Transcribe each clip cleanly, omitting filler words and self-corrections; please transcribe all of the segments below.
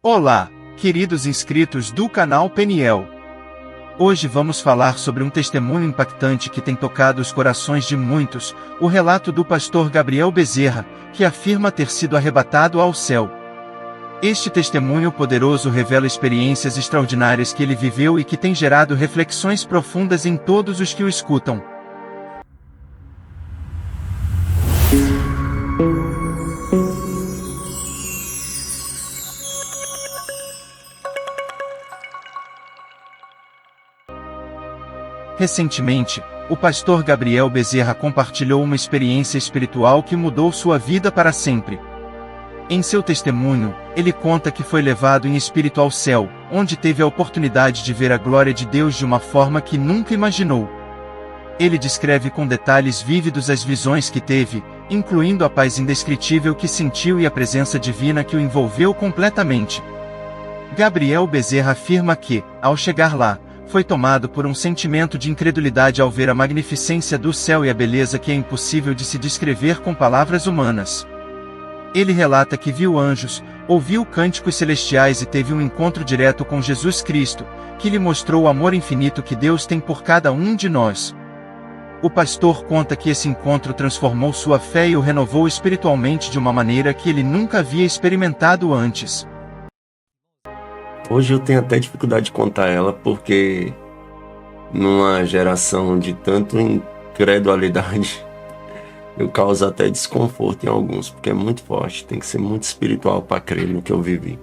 Olá, queridos inscritos do canal Peniel. Hoje vamos falar sobre um testemunho impactante que tem tocado os corações de muitos, o relato do pastor Gabriel Bezerra, que afirma ter sido arrebatado ao céu. Este testemunho poderoso revela experiências extraordinárias que ele viveu e que tem gerado reflexões profundas em todos os que o escutam. Recentemente, o pastor Gabriel Bezerra compartilhou uma experiência espiritual que mudou sua vida para sempre. Em seu testemunho, ele conta que foi levado em espírito ao céu, onde teve a oportunidade de ver a glória de Deus de uma forma que nunca imaginou. Ele descreve com detalhes vívidos as visões que teve, incluindo a paz indescritível que sentiu e a presença divina que o envolveu completamente. Gabriel Bezerra afirma que, ao chegar lá, foi tomado por um sentimento de incredulidade ao ver a magnificência do céu e a beleza que é impossível de se descrever com palavras humanas. Ele relata que viu anjos, ouviu cânticos celestiais e teve um encontro direto com Jesus Cristo, que lhe mostrou o amor infinito que Deus tem por cada um de nós. O pastor conta que esse encontro transformou sua fé e o renovou espiritualmente de uma maneira que ele nunca havia experimentado antes. Hoje eu tenho até dificuldade de contar ela, porque numa geração de tanta incredulidade, eu causo até desconforto em alguns, porque é muito forte, tem que ser muito espiritual para crer no que eu vivi.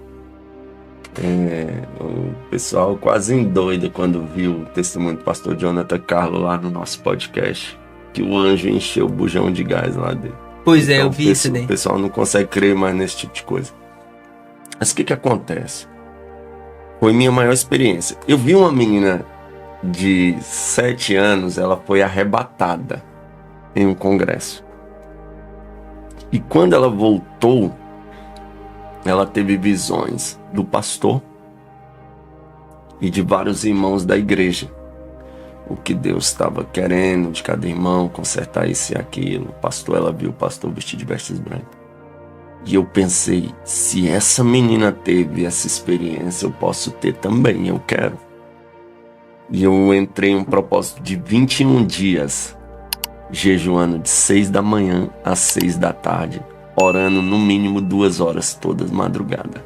O pessoal quase endoida quando viu o testemunho do pastor Jonathan Carlos lá no nosso podcast, que o anjo encheu o bujão de gás lá dele. Pois é, então, eu vi isso daí. O pessoal não consegue crer mais nesse tipo de coisa. Mas o que acontece? Foi minha maior experiência. Eu vi uma menina de 7 anos, ela foi arrebatada em um congresso. E quando ela voltou, ela teve visões do pastor e de vários irmãos da igreja. O que Deus estava querendo de cada irmão, consertar isso e aquilo. O pastor, ela viu o pastor vestido de vestes brancas. E eu pensei, se essa menina teve essa experiência, eu posso ter também, eu quero. E eu entrei em um propósito de 21 dias, jejuando de 6 da manhã às 6 da tarde, orando no mínimo 2 horas todas madrugada.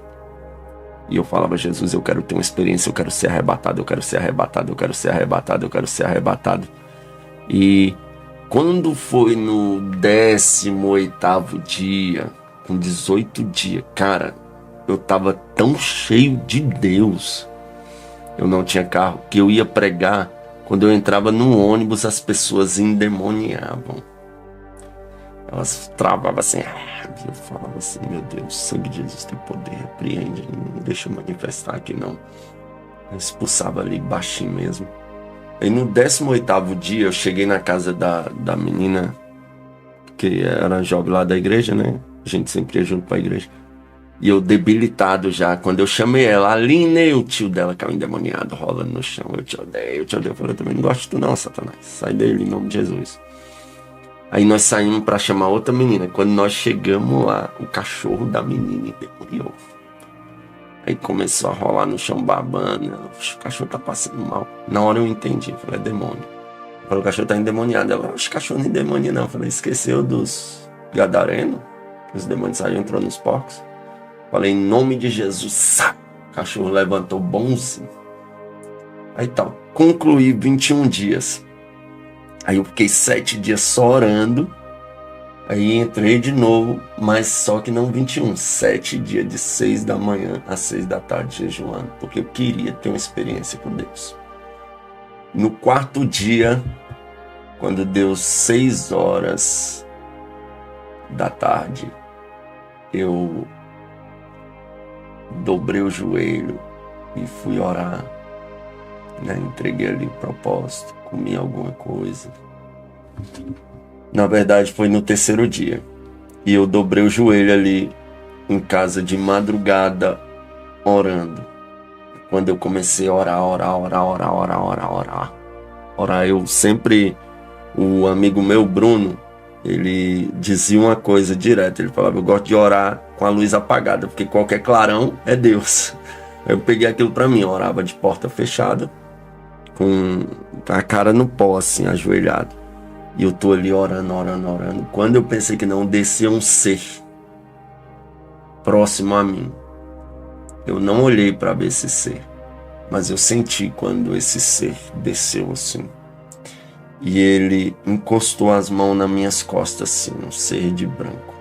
E eu falava, Jesus, eu quero ter uma experiência, eu quero ser arrebatado, eu quero ser arrebatado, eu quero ser arrebatado, eu quero ser arrebatado. E quando foi no 18º dia, com 18 dias, cara, eu tava tão cheio de Deus. Eu não tinha carro, que eu ia pregar. Quando eu entrava no ônibus, as pessoas endemoniavam. Elas travavam assim. Eu falava assim, meu Deus, o sangue de Jesus tem poder, repreende, não deixa eu manifestar aqui não. Eu expulsava ali baixinho mesmo. Aí no 18º dia, eu cheguei na casa da menina, que era jovem lá da igreja, né? A gente sempre ia junto pra igreja. E eu debilitado já. Quando eu chamei ela, Aline, o tio dela caiu endemoniado, rolando no chão. Eu te odeio, eu te odeio. Eu falei, eu também não gosto de tu não, Satanás. Sai dele em nome de Jesus. Aí nós saímos pra chamar outra menina. Quando nós chegamos lá, o cachorro da menina endemoniou. Aí começou a rolar no chão babando. O cachorro tá passando mal. Na hora eu entendi. Eu falei, é demônio. Eu falei, o cachorro tá endemoniado. Ela, o cachorro não endemonia não. Eu falei, esqueceu dos gadarenos? Os demônios saíram, entrou nos porcos. Falei, em nome de Jesus, sabe? O cachorro levantou bonzinho. Aí tal, concluí 21 dias. Aí eu fiquei 7 dias só orando. Aí entrei de novo, mas só que não 21. 7 dias de 6 da manhã às 6 da tarde jejuando. Porque eu queria ter uma experiência com Deus. No 4º dia, quando deu 6 horas da tarde, eu dobrei o joelho e fui orar, né? Entreguei ali o propósito, comi alguma coisa. Na verdade foi no 3º dia, e eu dobrei o joelho ali em casa de madrugada, orando. Quando eu comecei a orar, eu sempre, o amigo meu, Bruno, ele dizia uma coisa direta. Ele falava: eu gosto de orar com a luz apagada, porque qualquer clarão é Deus. Eu peguei aquilo para mim, eu orava de porta fechada, com a cara no pó, assim, ajoelhado. E eu tô ali orando. Quando eu pensei que não, descia um ser próximo a mim. Eu não olhei para ver esse ser, mas eu senti quando esse ser desceu assim. E ele encostou as mãos nas minhas costas, assim, um ser de branco.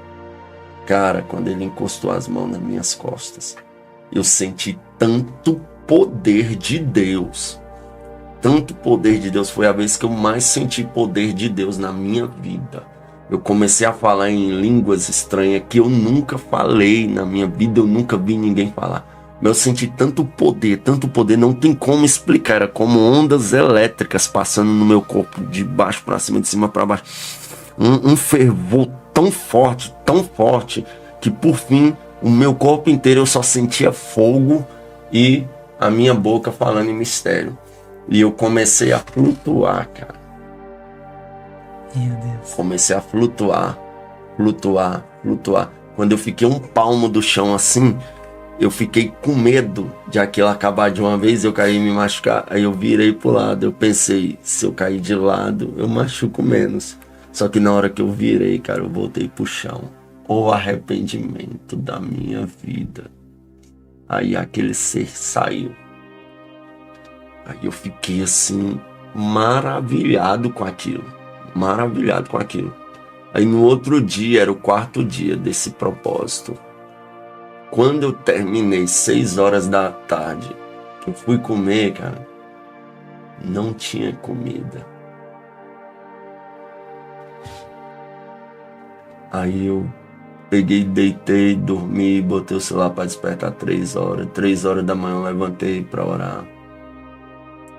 Cara, quando ele encostou as mãos nas minhas costas, eu senti tanto poder de Deus. Tanto poder de Deus. Foi a vez que eu mais senti poder de Deus na minha vida. Eu comecei a falar em línguas estranhas que eu nunca falei na minha vida. Eu nunca vi ninguém falar. Mas eu senti tanto poder, não tem como explicar. Era como ondas elétricas passando no meu corpo, de baixo para cima, de cima para baixo. Um fervor tão forte, que por fim, o meu corpo inteiro eu só sentia fogo e a minha boca falando em mistério. E eu comecei a flutuar, cara. Meu Deus. Comecei a flutuar. Quando eu fiquei um palmo do chão assim, eu fiquei com medo de aquilo acabar de uma vez, eu caí e me machucar. Aí eu virei pro lado, eu pensei, se eu cair de lado, eu machuco menos. Só que na hora que eu virei, cara, eu voltei pro chão. O arrependimento da minha vida. Aí aquele ser saiu. Aí eu fiquei assim, maravilhado com aquilo. Aí no outro dia, era o 4º dia desse propósito. Quando eu terminei 6 horas da tarde, que eu fui comer, cara, não tinha comida. Aí eu peguei, deitei, dormi, botei o celular para despertar 3 horas. 3 horas da manhã eu levantei para orar.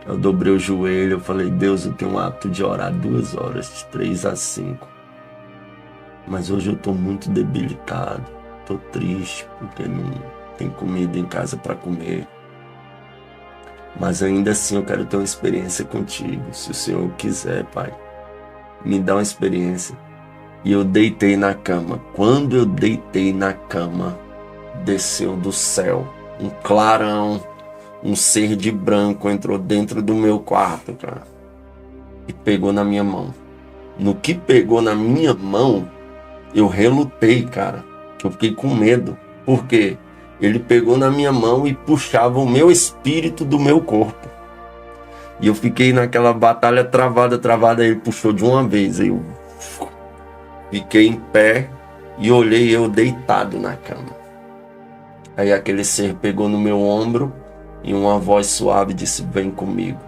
Eu dobrei o joelho, eu falei: Deus, eu tenho um hábito de orar 2 horas, de 3 a 5. Mas hoje eu tô muito debilitado, tô triste, porque não tem comida em casa para comer. Mas ainda assim eu quero ter uma experiência contigo, se o Senhor quiser, Pai. Me dá uma experiência. E eu deitei na cama. Quando eu deitei na cama, desceu do céu um clarão. Um ser de branco entrou dentro do meu quarto, cara, e pegou na minha mão. No que pegou na minha mão, eu relutei, cara, que eu fiquei com medo. Por quê? Ele pegou na minha mão e puxava o meu espírito do meu corpo. E eu fiquei naquela batalha travada, ele puxou de uma vez. Aí eu fiquei em pé e olhei eu deitado na cama. Aí aquele ser pegou no meu ombro e uma voz suave disse: vem comigo.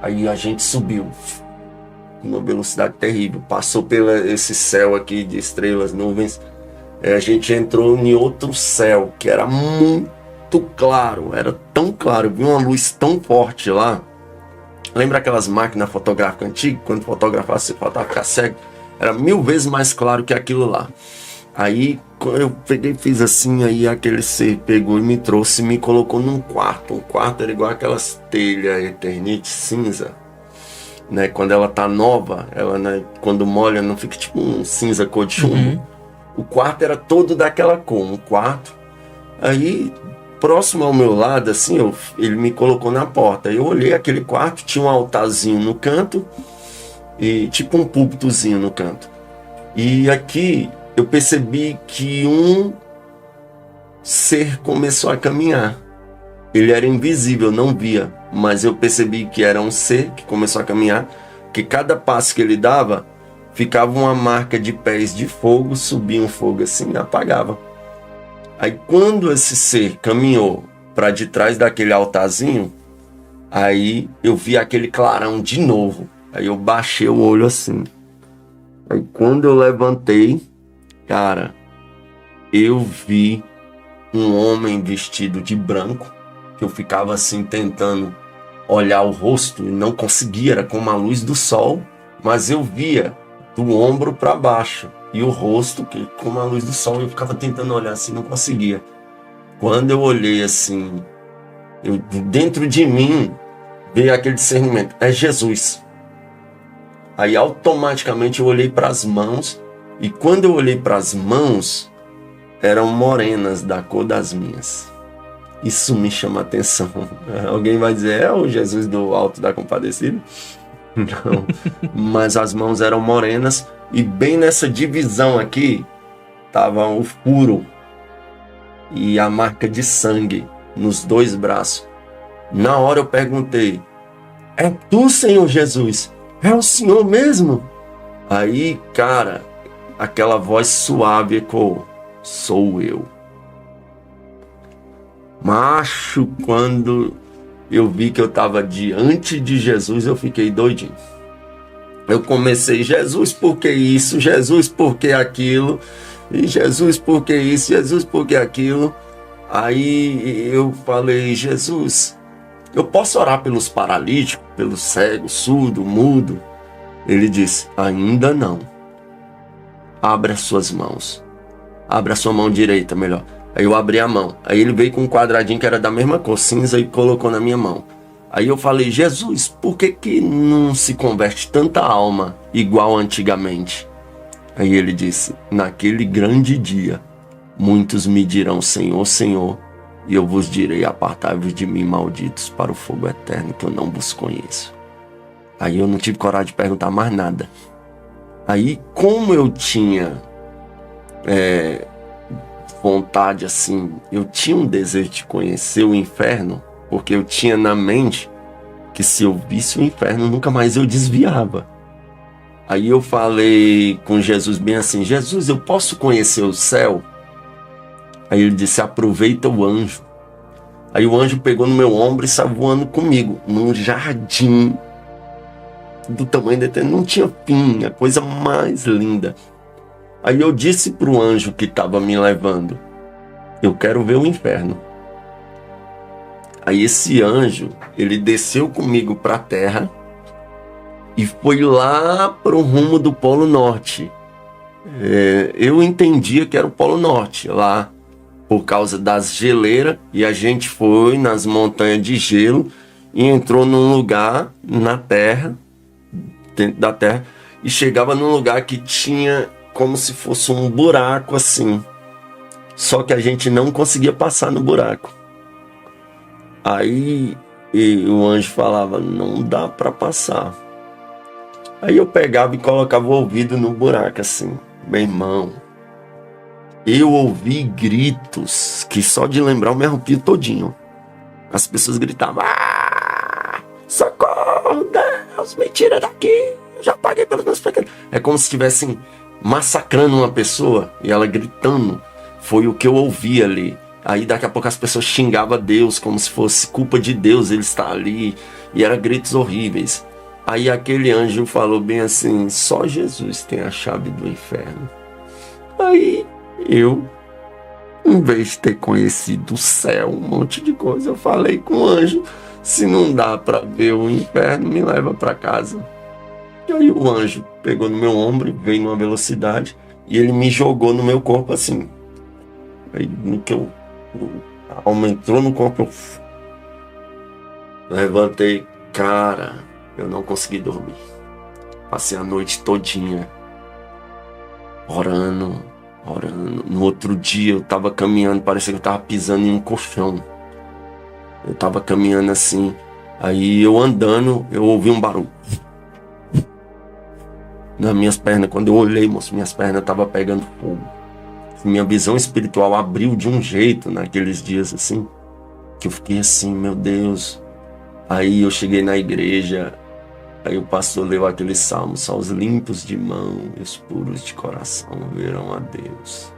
Aí a gente subiu com uma velocidade terrível, passou pelo esse céu aqui de estrelas, nuvens. A gente entrou em outro céu que era muito claro, era tão claro, vi uma luz tão forte lá. Lembra aquelas máquinas fotográficas antigas, quando fotografasse, você faltava ficar cego? Era 1000 vezes mais claro que aquilo lá. Aí eu peguei e fiz assim, aí aquele ser pegou e me trouxe e me colocou num quarto. Um quarto era igual aquelas telhas Eternite cinza, né? Quando ela tá nova, ela, né, quando molha não fica tipo um cinza cor de chumbo. O quarto era todo daquela cor, um quarto. Aí, próximo ao meu lado, assim, ele me colocou na porta. Eu olhei aquele quarto, tinha um altarzinho no canto e tipo um púlpitozinho no canto. E aqui eu percebi que um ser começou a caminhar. Ele era invisível, não via, mas eu percebi que era um ser que começou a caminhar, que cada passo que ele dava, ficava uma marca de pés de fogo, subia um fogo assim e apagava. Aí quando esse ser caminhou para de trás daquele altarzinho, aí eu vi aquele clarão de novo. Aí eu baixei o olho assim. Aí quando eu levantei, cara, eu vi um homem vestido de branco, que eu ficava assim tentando olhar o rosto e não conseguia, era como a luz do sol, mas eu via do ombro para baixo e o rosto que como a luz do sol, eu ficava tentando olhar assim, não conseguia. Quando eu olhei assim, dentro de mim veio aquele discernimento: é Jesus. Aí automaticamente eu olhei para as mãos, e quando eu olhei para as mãos, eram morenas da cor das minhas. Isso me chama a atenção. Alguém vai dizer, é o Jesus do Alto da Compadecida? Não, mas as mãos eram morenas, e bem nessa divisão aqui, estava o furo e a marca de sangue nos 2 braços. Na hora eu perguntei, é tu, Senhor Jesus? É o Senhor mesmo? Aí, cara, aquela voz suave ecoou, sou eu. Macho, quando eu vi que eu estava diante de Jesus, eu fiquei doidinho. Eu comecei, Jesus, por que isso? Jesus, por que aquilo? E Jesus, por que isso? Jesus, por que aquilo? Aí eu falei, Jesus, eu posso orar pelos paralíticos, pelos cegos, surdo, mudo? Ele disse, ainda não. Abra as suas mãos. Abra a sua mão direita, melhor. Aí eu abri a mão. Aí ele veio com um quadradinho que era da mesma cor, cinza, e colocou na minha mão. Aí eu falei, Jesus, por que não se converte tanta alma igual antigamente? Aí ele disse, naquele grande dia, muitos me dirão, Senhor, Senhor, e eu vos direi, apartai-vos de mim, malditos, para o fogo eterno, que eu não vos conheço. Aí eu não tive coragem de perguntar mais nada. Aí, como eu tinha vontade, assim, eu tinha um desejo de conhecer o inferno, porque eu tinha na mente que se eu visse o inferno, nunca mais eu desviava. Aí eu falei com Jesus bem assim, Jesus, eu posso conhecer o céu? Aí ele disse, aproveita o anjo. Aí o anjo pegou no meu ombro e saiu voando comigo, num jardim do tamanho da eternidade, não tinha fim, a coisa mais linda. Aí eu disse para o anjo que estava me levando, eu quero ver o inferno. Aí esse anjo, ele desceu comigo para a terra e foi lá para o rumo do Polo Norte. Eu entendia que era o Polo Norte, lá por causa das geleiras, e a gente foi nas montanhas de gelo e entrou num lugar na terra, dentro da terra, e chegava num lugar que tinha como se fosse um buraco assim, só que a gente não conseguia passar no buraco. Aí o anjo falava, não dá para passar. Aí eu pegava e colocava o ouvido no buraco assim, meu irmão, eu ouvi gritos que só de lembrar eu me arrepio todinho. As pessoas gritavam, socorro, Deus, me tira daqui, eu já paguei pelos meus pecados. É como se estivessem massacrando uma pessoa e ela gritando. Foi o que eu ouvi ali. Aí daqui a pouco as pessoas xingavam Deus como se fosse culpa de Deus ele estar ali, e eram gritos horríveis. Aí aquele anjo falou bem assim, só Jesus tem a chave do inferno. Aí eu, em vez de ter conhecido o céu, um monte de coisa, eu falei com o anjo, se não dá para ver o inferno, me leva para casa. E aí o anjo pegou no meu ombro, veio numa velocidade, e ele me jogou no meu corpo assim. Aí no que a alma entrou no corpo, eu levantei, cara, eu não consegui dormir. Passei a noite todinha orando. No outro dia eu tava caminhando, parecia que eu tava pisando em um colchão. Eu tava caminhando assim, aí eu andando, eu ouvi um barulho nas minhas pernas. Quando eu olhei, moço, minhas pernas estavam pegando fogo. Minha visão espiritual abriu de um jeito naqueles dias assim, que eu fiquei assim, meu Deus. Aí eu cheguei na igreja, aí o pastor leu aquele salmo, só os limpos de mão e os puros de coração verão a Deus.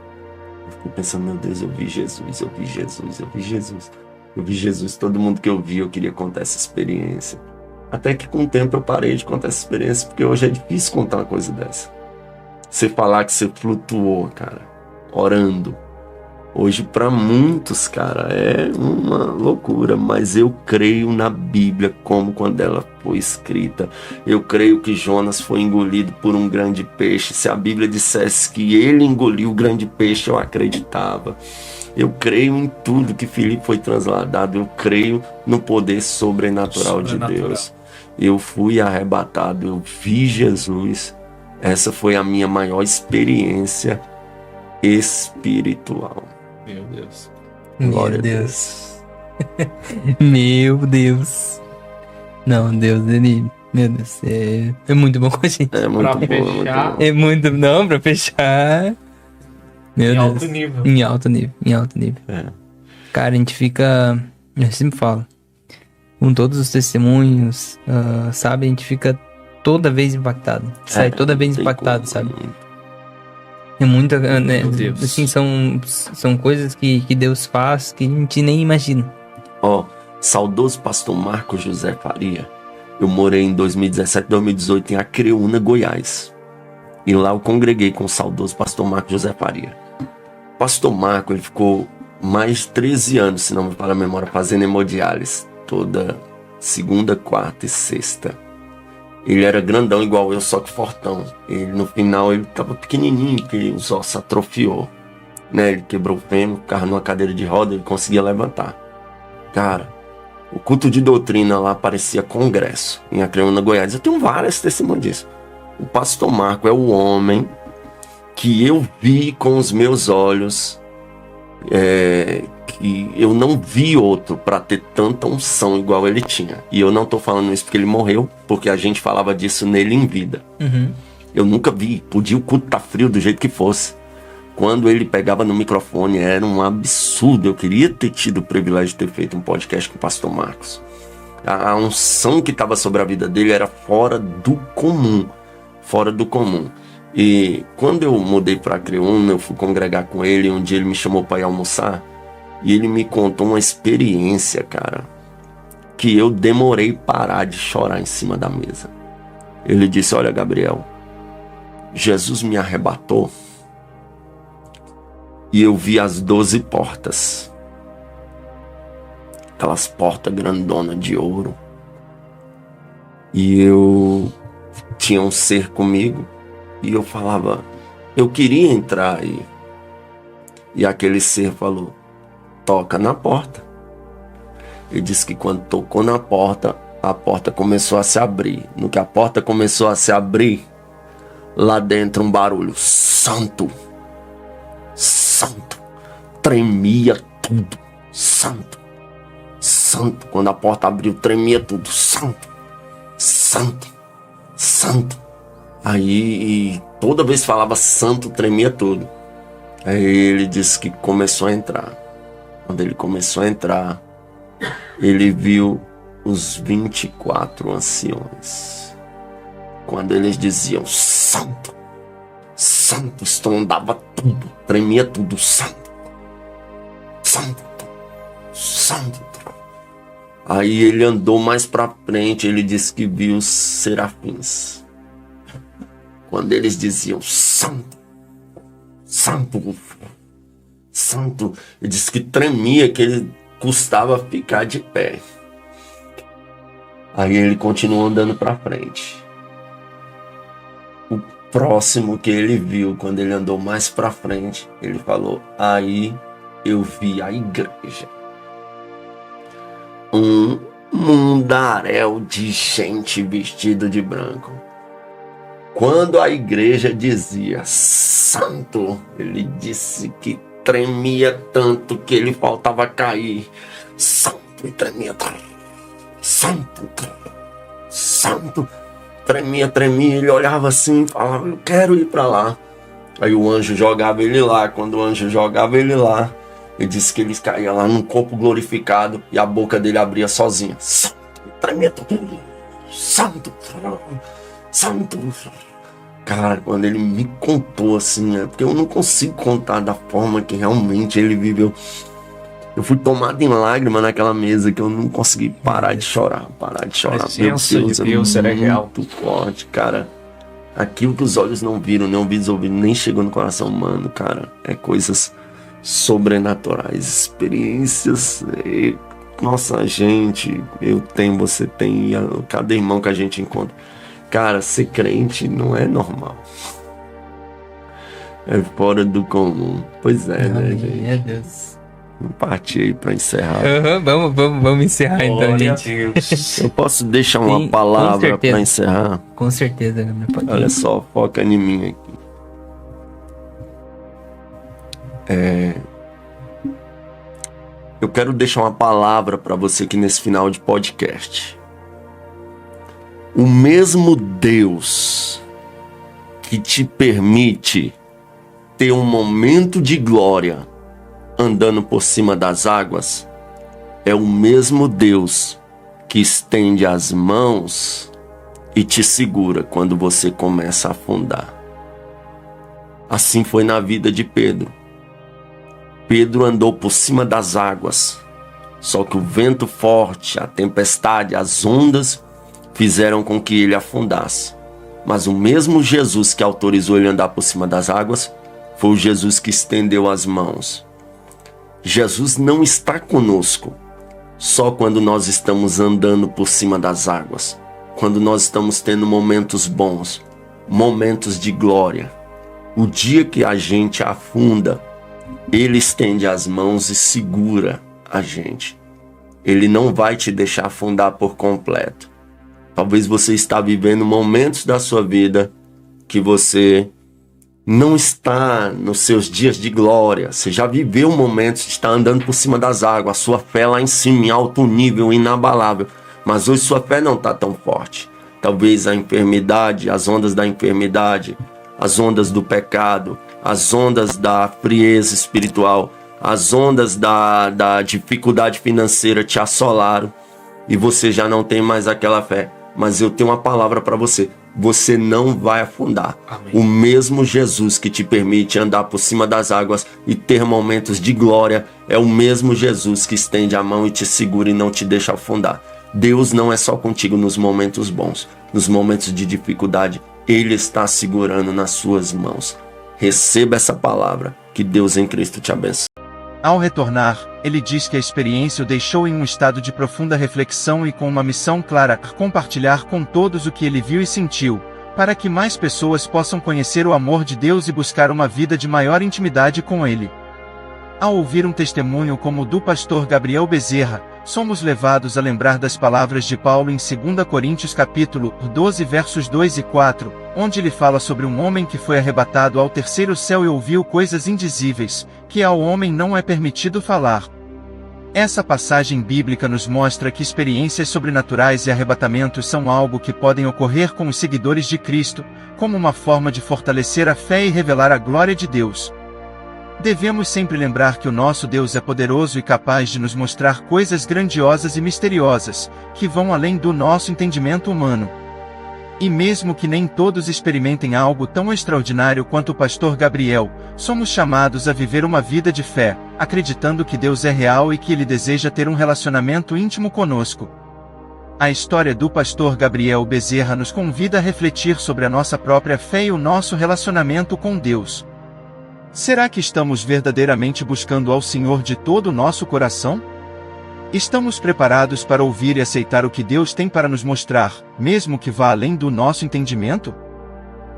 Eu fiquei pensando, meu Deus, eu vi Jesus, eu vi Jesus, eu vi Jesus. Eu vi Jesus, todo mundo que eu vi, eu queria contar essa experiência. Até que com o tempo eu parei de contar essa experiência, porque hoje é difícil contar uma coisa dessa. Você falar que você flutuou, cara, orando. Hoje para muitos, cara, é uma loucura, mas eu creio na Bíblia como quando ela foi escrita. Eu creio que Jonas foi engolido por um grande peixe. Se a Bíblia dissesse que ele engoliu o grande peixe, eu acreditava. Eu creio em tudo que Filipe foi transladado. Eu creio no poder sobrenatural de Deus. eu fui arrebatado, eu vi Jesus. Essa foi a minha maior experiência espiritual. Meu Deus. Glória Meu a Deus. Meu Deus. Não, Deus, ele. Meu Deus, é muito bom com a gente. É muito Pra bom, é muito fechar, bom. É muito. Não, pra fechar. Meu em Deus. alto nível. Em alto nível, em alto nível. É. Cara, a gente fica. Eu sempre falo. Com todos os testemunhos, sabe? A gente fica toda vez impactado. Sai toda vez Tem impactado, como, sabe? né? É muita. Né, Meu Deus. assim, são coisas que Deus faz que a gente nem imagina. Ó, saudoso pastor Marcos José Faria. Eu morei em 2017, 2018 em Acreúna, Goiás. E lá eu congreguei com o saudoso pastor Marcos José Faria. Pastor Marco, ele ficou mais de 13 anos, se não me falha a memória, fazendo hemodiálise. Toda segunda, quarta e sexta. Ele era grandão igual eu, só que fortão. Ele, no final, ele tava pequenininho, porque os ossos atrofiou. Né? Ele quebrou o fêmur, ficava numa cadeira de roda, ele conseguia levantar. Cara, o culto de doutrina lá parecia congresso, em Acreúna, Goiás. Eu tenho várias testemunhas disso. O pastor Marco é o homem que eu vi com os meus olhos, que eu não vi outro para ter tanta unção igual ele tinha. E eu não tô falando isso porque ele morreu, porque a gente falava disso nele em vida. Uhum. Eu nunca vi, podia o culto estar frio do jeito que fosse. Quando ele pegava no microfone era um absurdo. Eu queria ter tido o privilégio de ter feito um podcast com o pastor Marcos. A unção que estava sobre a vida dele era fora do comum. Fora do comum. E quando eu mudei para Acreúna, eu fui congregar com ele. Um dia ele me chamou para ir almoçar. E ele me contou uma experiência, cara, que eu demorei parar de chorar em cima da mesa. Ele disse: olha, Gabriel, Jesus me arrebatou e eu vi as 12 portas. Aquelas portas grandonas de ouro. E eu tinha um ser comigo. E eu falava, eu queria entrar aí. E aquele ser falou, toca na porta. Ele disse que quando tocou na porta, a porta começou a se abrir. No que a porta começou a se abrir, lá dentro um barulho, santo, santo, tremia tudo, santo, santo. Quando a porta abriu, tremia tudo, santo, santo, santo. Aí toda vez que falava santo, tremia tudo. Aí ele disse que começou a entrar. Quando ele começou a entrar, ele viu os 24 anciões. Quando eles diziam santo, santo, estrondava tudo, tremia tudo, santo, santo, santo. Aí ele andou mais pra frente, ele disse que viu os serafins. Quando eles diziam santo, santo, santo, ele disse que tremia, que ele custava ficar de pé. Aí ele continuou andando pra frente. O próximo que ele viu, quando ele andou mais pra frente, ele falou, aí eu vi a igreja. Um mundaréu de gente vestido de branco. Quando a igreja dizia santo, ele disse que tremia tanto que ele faltava cair. Santo, e tremia. Santo, santo. Tremia, ele olhava assim e falava, eu quero ir para lá. Aí o anjo jogava ele lá. Quando o anjo jogava ele lá, ele disse que ele caía lá num corpo glorificado e a boca dele abria sozinha. Santo, tremia tudo. Santo, santo. Cara, quando ele me contou assim, porque eu não consigo contar da forma que realmente ele viveu. Eu fui tomado em lágrima naquela mesa que eu não consegui parar de chorar. A presença de Deus era real. Muito forte, cara. Aquilo que os olhos não viram, nem ouvidos ouviram, nem chegou no coração humano, cara. É coisas sobrenaturais, experiências. Nossa, gente, eu tenho, você tem, cada irmão que a gente encontra. Cara, ser crente não é normal. É fora do comum. Pois é, né, gente? Meu Deus. Partir aí para encerrar. Vamos encerrar então, Glória a gente. Deus. Eu posso deixar uma Sim, palavra com certeza. para encerrar? Com certeza, Gabriel. Pode Olha ir. só, foca em mim aqui. Eu quero deixar uma palavra para você aqui nesse final de podcast. O mesmo Deus que te permite ter um momento de glória andando por cima das águas é o mesmo Deus que estende as mãos e te segura quando você começa a afundar. Assim foi na vida de Pedro. Pedro andou por cima das águas, só que o vento forte, a tempestade, as ondas fizeram com que ele afundasse. Mas o mesmo Jesus que autorizou ele andar por cima das águas foi o Jesus que estendeu as mãos. Jesus não está conosco só quando nós estamos andando por cima das águas, quando nós estamos tendo momentos bons, momentos de glória. O dia que a gente afunda, Ele estende as mãos e segura a gente. Ele não vai te deixar afundar por completo. Talvez você está vivendo momentos da sua vida que você não está nos seus dias de glória. Você já viveu momentos de estar andando por cima das águas, a sua fé lá em cima, em alto nível, inabalável. Mas hoje sua fé não está tão forte. Talvez a enfermidade, as ondas da enfermidade, as ondas do pecado, as ondas da frieza espiritual, as ondas da dificuldade financeira te assolaram e você já não tem mais aquela fé. Mas eu tenho uma palavra para você. Você não vai afundar. Amém. O mesmo Jesus que te permite andar por cima das águas e ter momentos de glória é o mesmo Jesus que estende a mão e te segura e não te deixa afundar. Deus não é só contigo nos momentos bons. Nos momentos de dificuldade, Ele está segurando nas suas mãos. Receba essa palavra. Que Deus em Cristo te abençoe. Ao retornar, ele diz que a experiência o deixou em um estado de profunda reflexão e com uma missão clara: compartilhar com todos o que ele viu e sentiu, para que mais pessoas possam conhecer o amor de Deus e buscar uma vida de maior intimidade com Ele. Ao ouvir um testemunho como o do pastor Gabriel Bezerra, somos levados a lembrar das palavras de Paulo em 2 Coríntios capítulo 12 versos 2 e 4, onde ele fala sobre um homem que foi arrebatado ao terceiro céu e ouviu coisas indizíveis, que ao homem não é permitido falar. Essa passagem bíblica nos mostra que experiências sobrenaturais e arrebatamentos são algo que podem ocorrer com os seguidores de Cristo, como uma forma de fortalecer a fé e revelar a glória de Deus. Devemos sempre lembrar que o nosso Deus é poderoso e capaz de nos mostrar coisas grandiosas e misteriosas, que vão além do nosso entendimento humano. E mesmo que nem todos experimentem algo tão extraordinário quanto o pastor Gabriel, somos chamados a viver uma vida de fé, acreditando que Deus é real e que Ele deseja ter um relacionamento íntimo conosco. A história do pastor Gabriel Bezerra nos convida a refletir sobre a nossa própria fé e o nosso relacionamento com Deus. Será que estamos verdadeiramente buscando ao Senhor de todo o nosso coração? Estamos preparados para ouvir e aceitar o que Deus tem para nos mostrar, mesmo que vá além do nosso entendimento?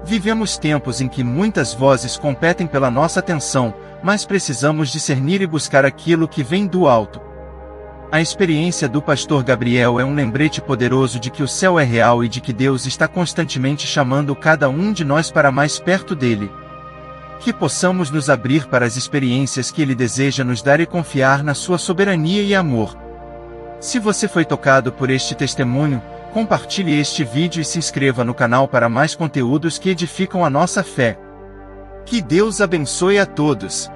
Vivemos tempos em que muitas vozes competem pela nossa atenção, mas precisamos discernir e buscar aquilo que vem do alto. A experiência do pastor Gabriel é um lembrete poderoso de que o céu é real e de que Deus está constantemente chamando cada um de nós para mais perto dele. Que possamos nos abrir para as experiências que Ele deseja nos dar e confiar na sua soberania e amor. Se você foi tocado por este testemunho, compartilhe este vídeo e se inscreva no canal para mais conteúdos que edificam a nossa fé. Que Deus abençoe a todos.